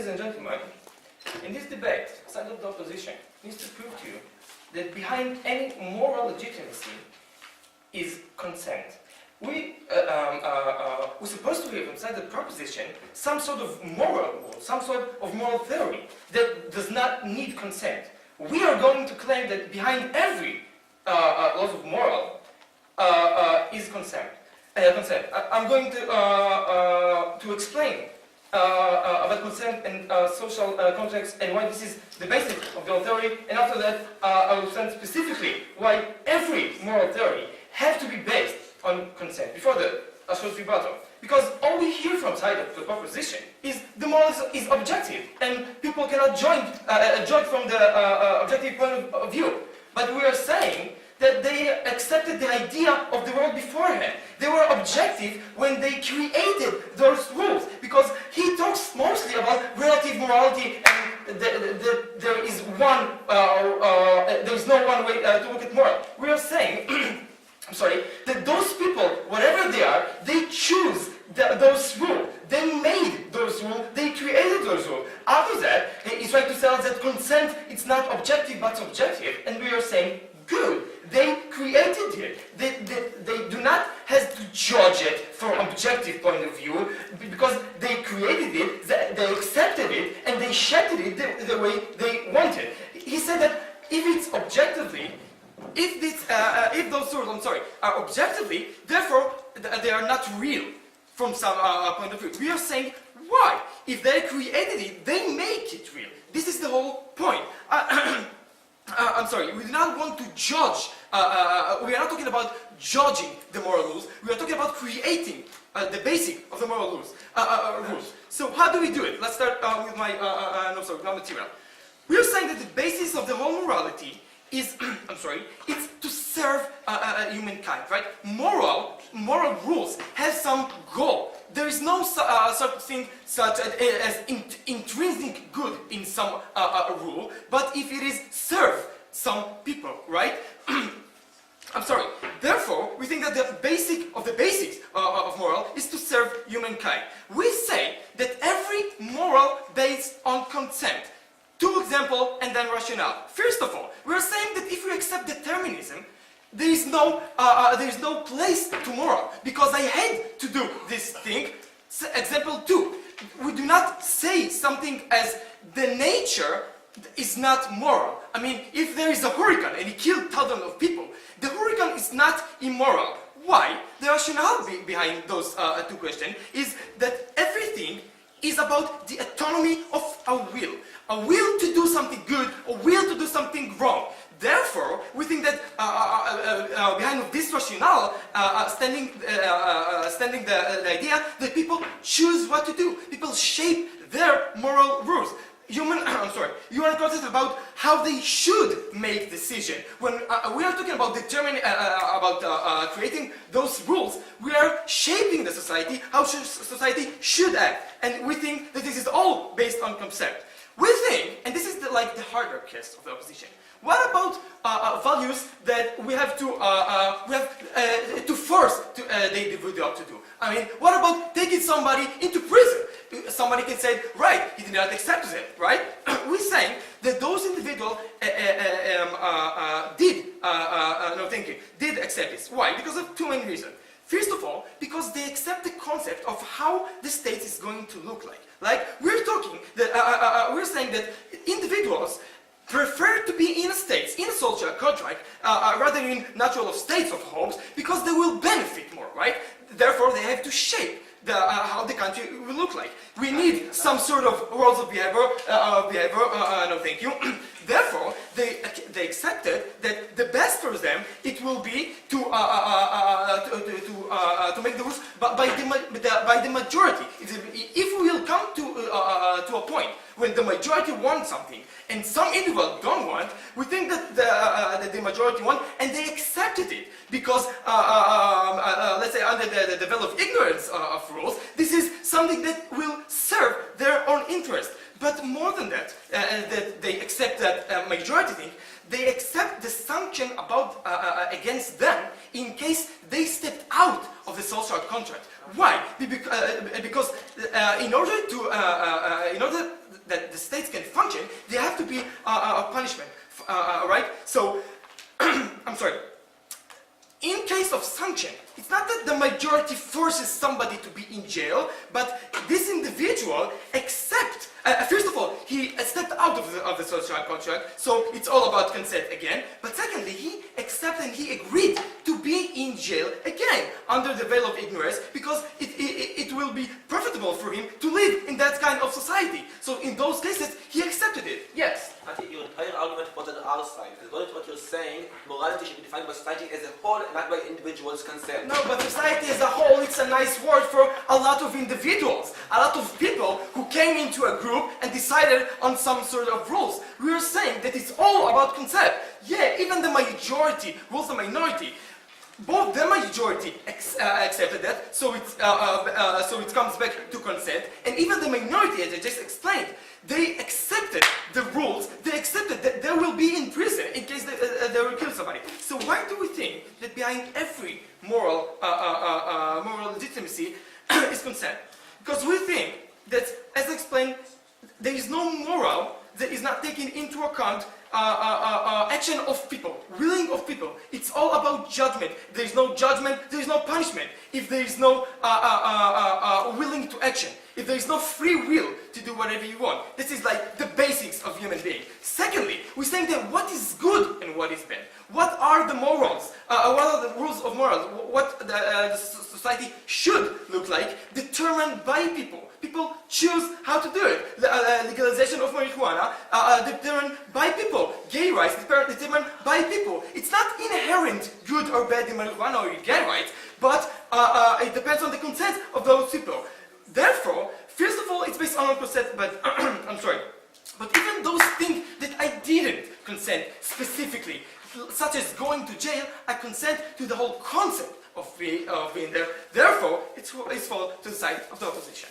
Ladies and gentlemen, in this debate, side of the opposition needs to prove to you that behind any moral legitimacy is consent. We're supposed to have inside the proposition some sort of moral rule, some sort of moral theory that does not need consent. We are going to claim that behind every law of moral is consent. I'm going to explain about consent and social context and why this is the basis of the theory, and after that I will explain specifically why every moral theory has to be based on consent before the short rebuttal. Because all we hear from side of the proposition is the moral is objective, and people cannot judge from the objective point of view. But we are saying that they accepted the idea of the world beforehand. They were objective when they created those rules, because he talks mostly about relative morality, and there is no one way to look at moral. We are saying, I'm sorry, that those people, whatever they are, they choose those rules. They made those rules. They created those rules. After that, he's trying to tell us that consent it's not objective but subjective, and we are saying, good. They created it. They do not have to judge it from objective point of view, because they created it, they accepted it, and they shaped it the way they wanted. He said that if it's objectively, if those rules, are objectively, therefore they are not real from some point of view. We are saying, why? If they created it, they make it real. This is the whole point. I'm sorry, we do not want to judge, we are not talking about judging the moral rules, we are talking about creating the basic of the moral rules. So how do we do it? Let's start with my material. We are saying that the basis of the whole morality is, it's to serve humankind, right? Moral rules have some goal. There is no such thing as intrinsic good in some rule, but if it is serve some people, right? Therefore, we think that the basics of moral is to serve humankind. We say that every moral based on consent. Two examples and then rationale. First of all, we are saying that if we accept determinism, there is no place to moral, because I had to do this thing. Example 2, we do not say something as the nature is not moral. I mean, if there is a hurricane and it killed thousands of people, the hurricane is not immoral. Why? The rationale behind those two questions is that everything is about the autonomy of a will. A will to do something good, a will to do something wrong. Therefore, we think that behind this rationale, standing the idea that people choose what to do. People shape their moral rules. Human concept about how they should make decision. When we are talking about creating those rules, we are shaping the society, how society should act. And we think that this is all based on consent. We think, and this is the harder case of the opposition, what about values that we have to force the individual to do? I mean, what about taking somebody into prison? Somebody can say, right, he did not accept it, right? We're saying that those individuals did accept this. Why? Because of two main reasons. First of all, because they accept the concept of how the state is going to look like. Like, we're saying that individuals prefer to be in states, in a social contract, rather than in natural states of homes, because they will benefit more, right? Therefore, they have to shape how the country will look like. We need some sort of rules of behavior, Therefore, they accepted that the best for them it will be to make the rules by the majority. If we will come to a point when the majority wants something and some individuals don't want, we think that the majority want, and they accepted it because, let's say, under the veil of ignorance of rules, this is something that will serve their own interest. But more than that, that they accept that majority thing, they accept the sanction about against them in case they stepped out of the social contract. Why? Because in order that the states can function, there have to be a punishment, right? So, I'm sorry. In case of sanction, it's not that the majority forces somebody to be in jail, but this individual accepts. First of all, he stepped out of the social contract, so it's all about consent again. But secondly, he accepted and he agreed to be in jail again under the veil of ignorance, because it will be profitable for him to live in that kind of society. So in those cases, he accepted it. Yes. Your entire argument was on the other side. According to what you're saying, morality should be defined by society as a whole, not by individuals' consent. No, but society as a whole, it's a nice word for a lot of individuals, a lot of people who came into a group and decided on some sort of rules. We are saying that it's all about consent. Yeah, even the majority rules the minority. Both the majority accepted that, so it comes back to consent, and even the minority, as I just explained, they accepted the rules. They accepted that they will be in prison in case they will kill somebody. So why do we think that behind every moral legitimacy is consent? Because we think that, as I explained, there is no moral that is not taking into account action of people, willing of people. It's all about judgment. There is no judgment, there is no punishment. If there is no willing to action, if there is no free will to do whatever you want. This is like the basics of human being. Secondly, we're saying that what is good and what is bad. What are the morals? What are the rules of morals? What the society should look like, determined by people. People choose how to do it. Legalization of marijuana, determined by people. Gay rights, determined by people. It's not inherent good or bad in marijuana or gay rights, but it depends on the consent of those people. Therefore, first of all, it's based on consent, but I'm sorry. But even those things that I didn't consent specifically, such as going to jail, I consent to the whole concept of being there. Therefore, it's fall to the side of the opposition.